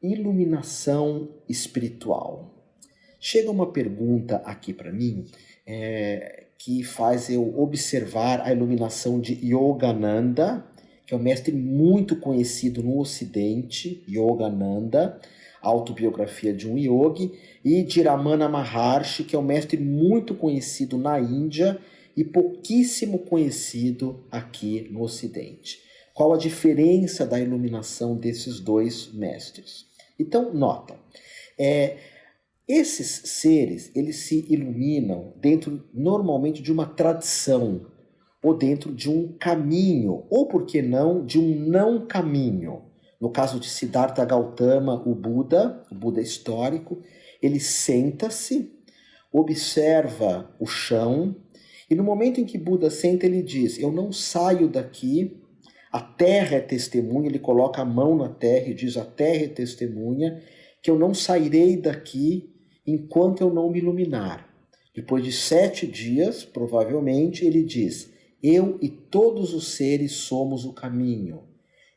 Iluminação espiritual. Chega uma pergunta aqui para mim que faz eu observar a iluminação de Yogananda, que é um mestre muito conhecido no Ocidente, Yogananda, autobiografia de um yogi, e de Ramana Maharshi, que é um mestre muito conhecido na Índia e pouquíssimo conhecido aqui no Ocidente. Qual a diferença da iluminação desses dois mestres? Então, nota, esses seres, eles se iluminam dentro, normalmente, de uma tradição, ou dentro de um caminho, ou, por que não, de um não caminho. No caso de Siddhartha Gautama, o Buda histórico, ele senta-se, observa o chão, e no momento em que Buda senta, ele diz: eu não saio daqui, a terra é testemunha, ele coloca a mão na terra e diz: a terra é testemunha, que eu não sairei daqui enquanto eu não me iluminar. Depois de 7 dias, provavelmente, ele diz: eu e todos os seres somos o caminho.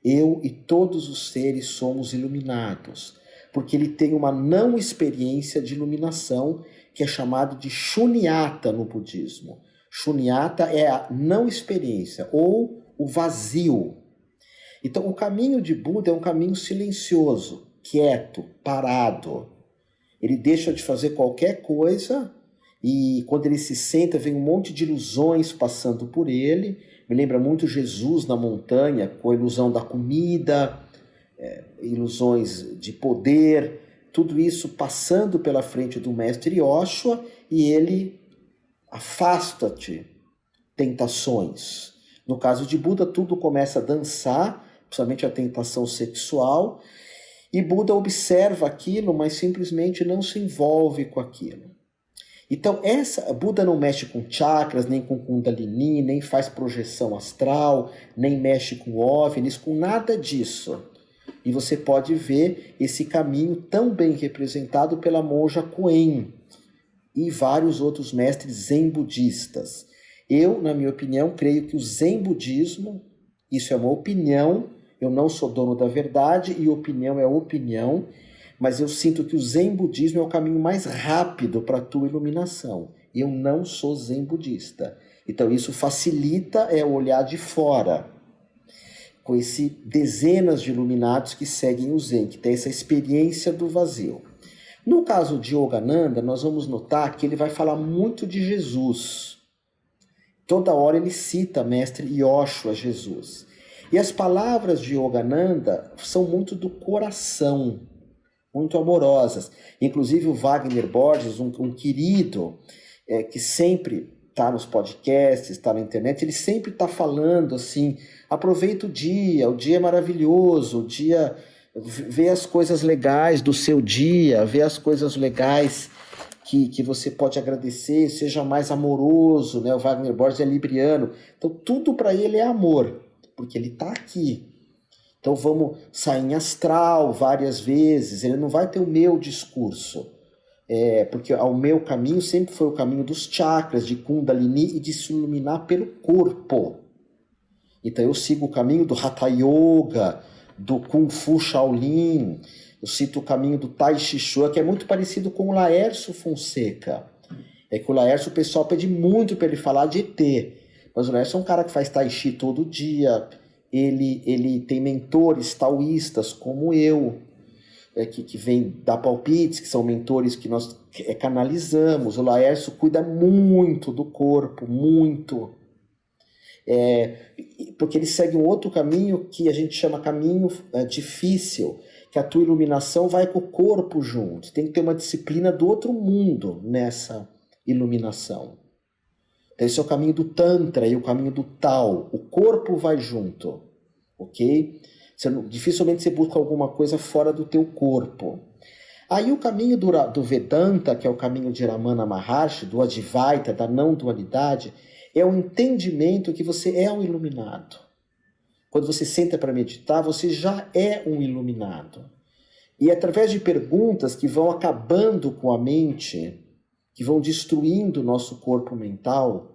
Eu e todos os seres somos iluminados. Porque ele tem uma não experiência de iluminação que é chamado de Shunyata no budismo. Shunyata é a não experiência, ou o vazio. Então, o caminho de Buda é um caminho silencioso, quieto, parado. Ele deixa de fazer qualquer coisa e quando ele se senta, vem um monte de ilusões passando por ele. Me lembra muito Jesus na montanha, com a ilusão da comida, ilusões de poder, tudo isso passando pela frente do mestre Yoshua, e ele: afasta-te, tentações. No caso de Buda, tudo começa a dançar, principalmente a tentação sexual, e Buda observa aquilo, mas simplesmente não se envolve com aquilo. Então, Buda não mexe com chakras, nem com Kundalini, nem faz projeção astral, nem mexe com OVNIs, com nada disso. E você pode ver esse caminho tão bem representado pela monja Koen e vários outros mestres zen budistas. Eu, na minha opinião, creio que o zen budismo, isso é uma opinião, eu não sou dono da verdade e opinião é opinião, mas eu sinto que o zen budismo é o caminho mais rápido para a tua iluminação. Eu não sou zen budista. Então isso facilita o olhar de fora, com dezenas de iluminados que seguem o zen, que tem essa experiência do vazio. No caso de Yogananda, nós vamos notar que ele vai falar muito de Jesus. Toda hora ele cita mestre Yoshua, Jesus. E as palavras de Yogananda são muito do coração, muito amorosas. Inclusive o Wagner Borges, um querido, que sempre está nos podcasts, está na internet, ele sempre está falando assim: aproveita o dia é maravilhoso, o dia, vê as coisas legais do seu dia, vê as coisas legais que você pode agradecer, seja mais amoroso, né? O Wagner Borges é libriano, então tudo para ele é amor, porque ele está aqui. Então vamos sair em astral várias vezes, ele não vai ter o meu discurso, porque o meu caminho sempre foi o caminho dos chakras, de Kundalini e de se iluminar pelo corpo. Então eu sigo o caminho do Hatha Yoga, do Kung Fu Shaolin, eu cito o caminho do Tai Chi Chuan, que é muito parecido com o Laércio Fonseca. É que o Laércio, o pessoal pede muito para ele falar de ET, mas o Laércio é um cara que faz Tai Chi todo dia, ele tem mentores taoístas como eu, que vem dar palpites, que são mentores que nós canalizamos. O Laércio cuida muito do corpo, muito. Porque ele segue um outro caminho que a gente chama caminho difícil, que a tua iluminação vai com o corpo junto. Tem que ter uma disciplina do outro mundo nessa iluminação. Então esse é o caminho do Tantra e o caminho do Tao. O corpo vai junto, ok? Dificilmente você busca alguma coisa fora do teu corpo. Aí o caminho do Vedanta, que é o caminho de Ramana Maharshi, do Advaita, da não dualidade, é o entendimento que você é um iluminado. Quando você senta para meditar, você já é um iluminado. E através de perguntas que vão acabando com a mente, que vão destruindo o nosso corpo mental,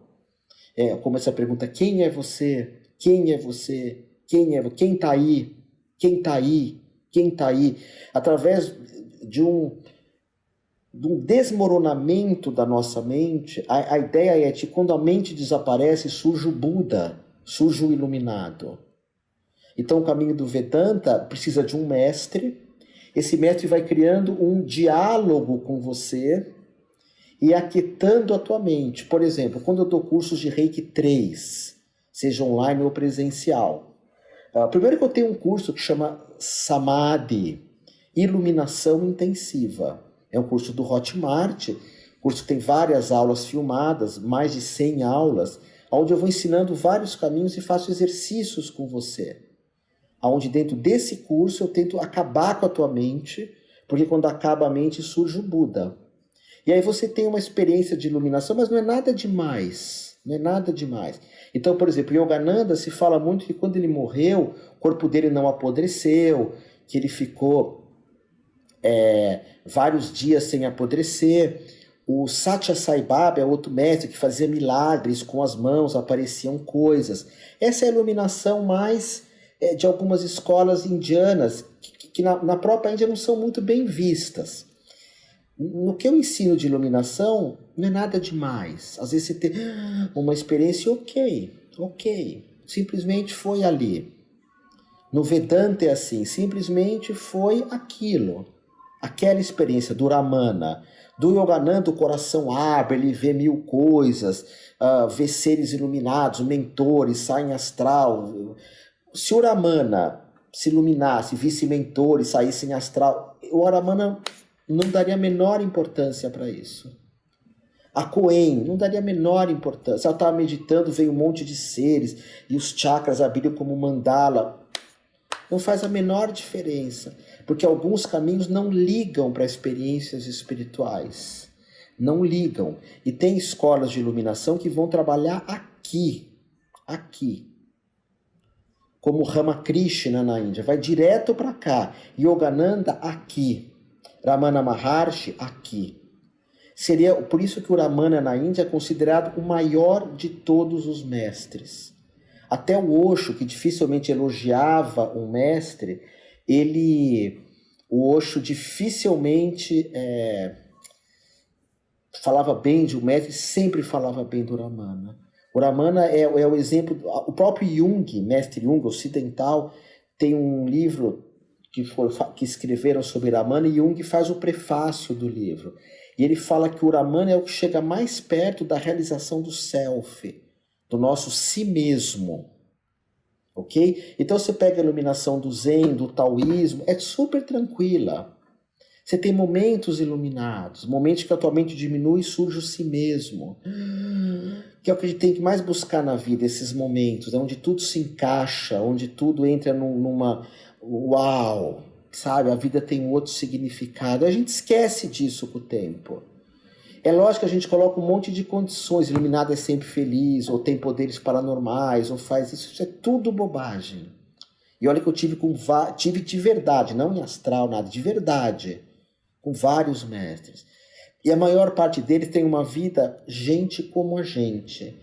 como essa pergunta: quem é você? Quem é você? Quem está aí? Quem está aí? Quem está aí, através de um desmoronamento da nossa mente, a ideia é que quando a mente desaparece, surge o Buda, surge o iluminado. Então o caminho do Vedanta precisa de um mestre, esse mestre vai criando um diálogo com você e aquietando a tua mente. Por exemplo, quando eu dou cursos de Reiki 3, seja online ou presencial, primeiro que eu tenho um curso que chama Samadhi, Iluminação Intensiva. É um curso do Hotmart, curso que tem várias aulas filmadas, mais de 100 aulas, onde eu vou ensinando vários caminhos e faço exercícios com você. Onde dentro desse curso eu tento acabar com a tua mente, porque quando acaba a mente surge o Buda. E aí você tem uma experiência de iluminação, mas não é nada demais. Não é nada demais. Então, por exemplo, Yogananda se fala muito que quando ele morreu, o corpo dele não apodreceu, que ele ficou vários dias sem apodrecer. O Satya Sai Baba é outro mestre que fazia milagres com as mãos, apareciam coisas. Essa é a iluminação mais de algumas escolas indianas, que na própria Índia não são muito bem vistas. No que eu ensino de iluminação, não é nada demais. Às vezes você tem uma experiência ok, simplesmente foi ali. No Vedanta é assim, simplesmente foi aquilo. Aquela experiência do Ramana, do Yogananda, o coração abre, ele vê 1000 coisas, vê seres iluminados, mentores, sai em astral. Se o Ramana se iluminasse, visse mentores, saísse em astral, o Ramana não daria a menor importância para isso. A Coen não daria a menor importância. Ela estava meditando, veio um monte de seres, e os chakras abriram como mandala. Não faz a menor diferença, porque alguns caminhos não ligam para experiências espirituais. Não ligam. E tem escolas de iluminação que vão trabalhar aqui. Como Ramakrishna na Índia, vai direto para cá. Yogananda aqui. Ramana Maharshi aqui. Seria por isso que o Ramana na Índia é considerado o maior de todos os mestres. Até o Osho, que dificilmente elogiava um mestre, o Osho dificilmente falava bem de um mestre, sempre falava bem do Ramana. O Ramana é o exemplo, o próprio Jung, mestre Jung ocidental, tem um livro que escreveram sobre Ramana, e Jung faz o prefácio do livro. E ele fala que o Ramana é o que chega mais perto da realização do self, do nosso si mesmo. Ok? Então você pega a iluminação do Zen, do taoísmo, é super tranquila. Você tem momentos iluminados, momentos que a tua mente diminui e surge o si mesmo. Que é o que a gente tem que mais buscar na vida, esses momentos, onde tudo se encaixa, onde tudo entra numa... Uau! Sabe? A vida tem um outro significado. A gente esquece disso com o tempo. É lógico que a gente coloca um monte de condições. Iluminado é sempre feliz, ou tem poderes paranormais, ou faz isso. Isso é tudo bobagem. E olha que eu tive de verdade, não em astral, nada, de verdade, com vários mestres. E a maior parte deles tem uma vida gente como a gente.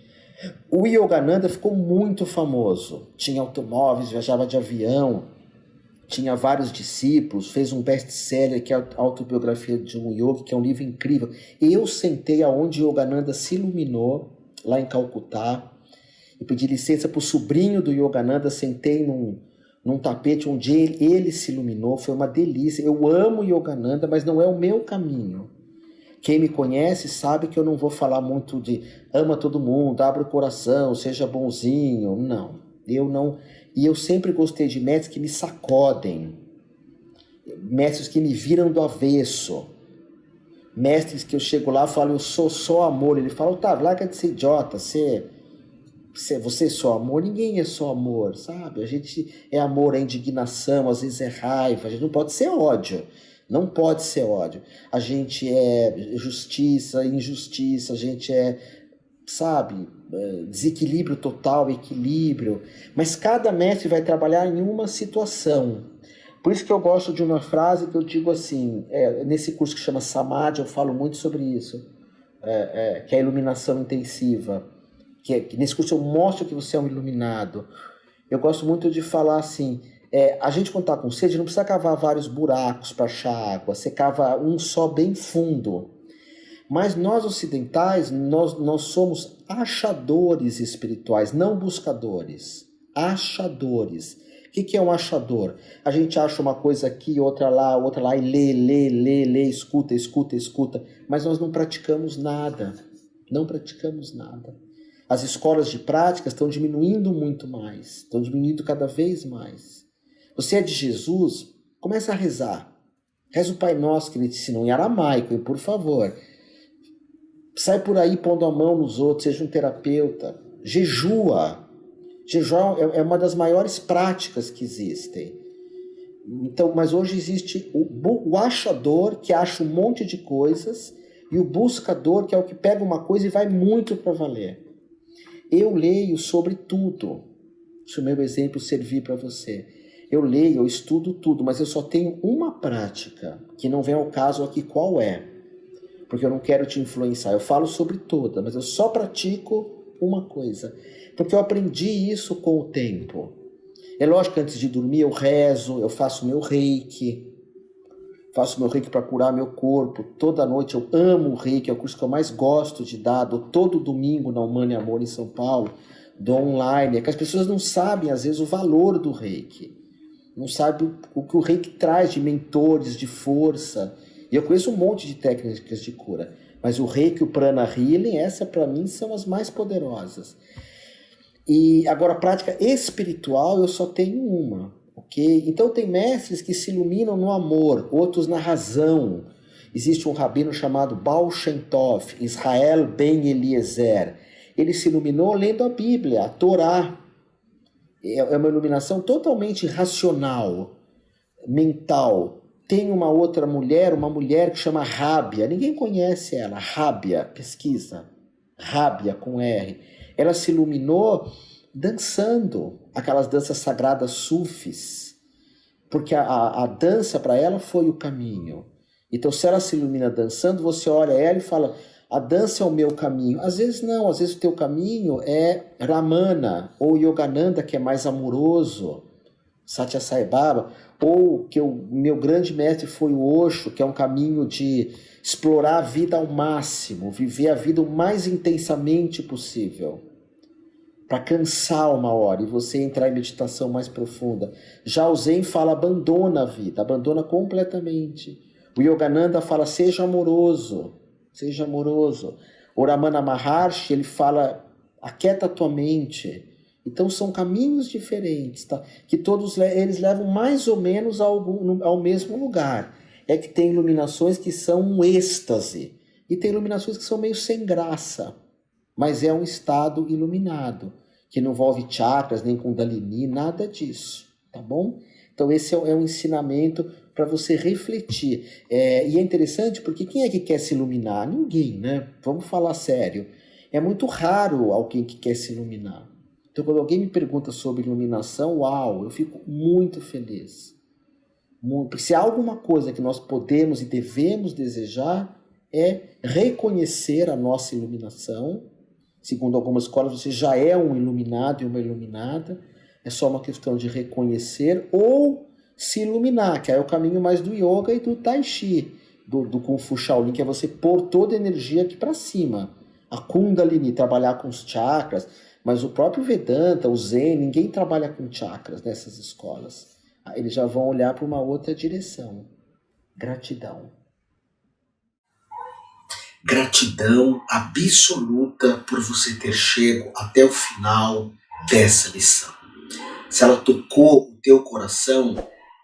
O Yogananda ficou muito famoso. Tinha automóveis, viajava de avião, tinha vários discípulos, fez um best-seller que é a autobiografia de um yogi, que é um livro incrível. Eu sentei aonde Yogananda se iluminou, lá em Calcutá, e pedi licença para o sobrinho do Yogananda, sentei num tapete onde ele se iluminou, foi uma delícia. Eu amo Yogananda, mas não é o meu caminho. Quem me conhece sabe que eu não vou falar muito de ama todo mundo, abre o coração, seja bonzinho. Não, eu não. E eu sempre gostei de mestres que me sacodem, mestres que me viram do avesso, mestres que eu chego lá e falo, eu sou só amor. Ele fala, Otávio, larga de ser idiota, você é só amor? Ninguém é só amor, sabe? A gente é amor, é indignação, às vezes é raiva, a gente não pode ser ódio. Não pode ser ódio. A gente é justiça, injustiça, a gente é, sabe, desequilíbrio total, equilíbrio. Mas cada mestre vai trabalhar em uma situação. Por isso que eu gosto de uma frase que eu digo assim, nesse curso que chama Samadhi, eu falo muito sobre isso, que é a iluminação intensiva. Que nesse curso eu mostro que você é um iluminado. Eu gosto muito de falar assim, A gente, quando está com sede, não precisa cavar vários buracos para achar água. Você cava um só bem fundo. Mas nós ocidentais, nós somos achadores espirituais, não buscadores. Achadores. O que é um achador? A gente acha uma coisa aqui, outra lá, e lê, escuta. Mas nós não praticamos nada. Não praticamos nada. As escolas de prática estão diminuindo muito mais. Estão diminuindo cada vez mais. Você é de Jesus? Começa a rezar. Reza o Pai Nosso que ele te ensinou em aramaico, hein, por favor. Sai por aí pondo a mão nos outros, seja um terapeuta. Jejua. Jejuar é uma das maiores práticas que existem. Então, mas hoje existe o achador, que acha um monte de coisas, e o buscador, que é o que pega uma coisa e vai muito para valer. Eu leio sobre tudo. Se o meu exemplo servir para você. Eu leio, eu estudo tudo, mas eu só tenho uma prática, que não vem ao caso aqui qual é. Porque eu não quero te influenciar. Eu falo sobre toda, mas eu só pratico uma coisa. Porque eu aprendi isso com o tempo. É lógico que antes de dormir eu rezo, eu faço meu reiki. Faço meu reiki para curar meu corpo. Toda noite eu amo o reiki, é o curso que eu mais gosto de dar. Dou todo domingo na Humana Amor em São Paulo. Dou online. É que as pessoas não sabem, às vezes, o valor do reiki. Não sabem o que o reiki traz de mentores, de força. E eu conheço um monte de técnicas de cura. Mas o reiki, o prana healing, essa para mim são as mais poderosas. E agora, a prática espiritual eu só tenho uma. Okay? Então tem mestres que se iluminam no amor, outros na razão. Existe um rabino chamado Baal Shem Tov, Israel Ben Eliezer. Ele se iluminou lendo a Bíblia, a Torá. É uma iluminação totalmente racional, mental. Tem uma outra mulher, uma mulher que chama Rábia. Ninguém conhece ela. Rábia, pesquisa. Rábia com R. Ela se iluminou dançando aquelas danças sagradas sufis. Porque a dança para ela foi o caminho. Então se ela se ilumina dançando, você olha ela e fala... A dança é o meu caminho. Às vezes não, às vezes o teu caminho é Ramana, ou Yogananda, que é mais amoroso, Satya Sai Baba, ou que o meu grande mestre foi o Osho, que é um caminho de explorar a vida ao máximo, viver a vida o mais intensamente possível, para cansar uma hora e você entrar em meditação mais profunda. Já o Zen fala, abandona a vida, abandona completamente. O Yogananda fala, seja amoroso. Seja amoroso. O Ramana Maharshi, ele fala, aquieta a tua mente. Então são caminhos diferentes, tá? Que todos eles levam mais ou menos ao mesmo lugar. É que tem iluminações que são um êxtase. E tem iluminações que são meio sem graça. Mas é um estado iluminado. Que não envolve chakras, nem kundalini, nada disso. Tá bom? Então esse é um ensinamento para você refletir. E é interessante porque quem é que quer se iluminar? Ninguém, né? Vamos falar sério. É muito raro alguém que quer se iluminar. Então quando alguém me pergunta sobre iluminação, uau, eu fico muito feliz. Porque se há alguma coisa que nós podemos e devemos desejar, é reconhecer a nossa iluminação. Segundo algumas escolas, você já é um iluminado e uma iluminada. É só uma questão de reconhecer ou se iluminar, que aí é o caminho mais do yoga e do tai chi, do Kung Fu Shaolin, que é você pôr toda a energia aqui para cima. A Kundalini, trabalhar com os chakras, mas o próprio Vedanta, o Zen, ninguém trabalha com chakras nessas escolas. Eles já vão olhar para uma outra direção. Gratidão. Gratidão absoluta por você ter chego até o final dessa lição. Se ela tocou o teu coração,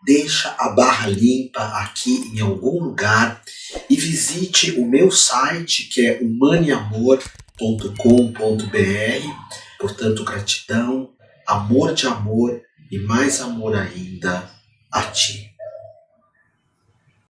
deixa a barra limpa aqui em algum lugar e visite o meu site, que é humaniamor.com.br. Portanto, gratidão, amor de amor e mais amor ainda a ti.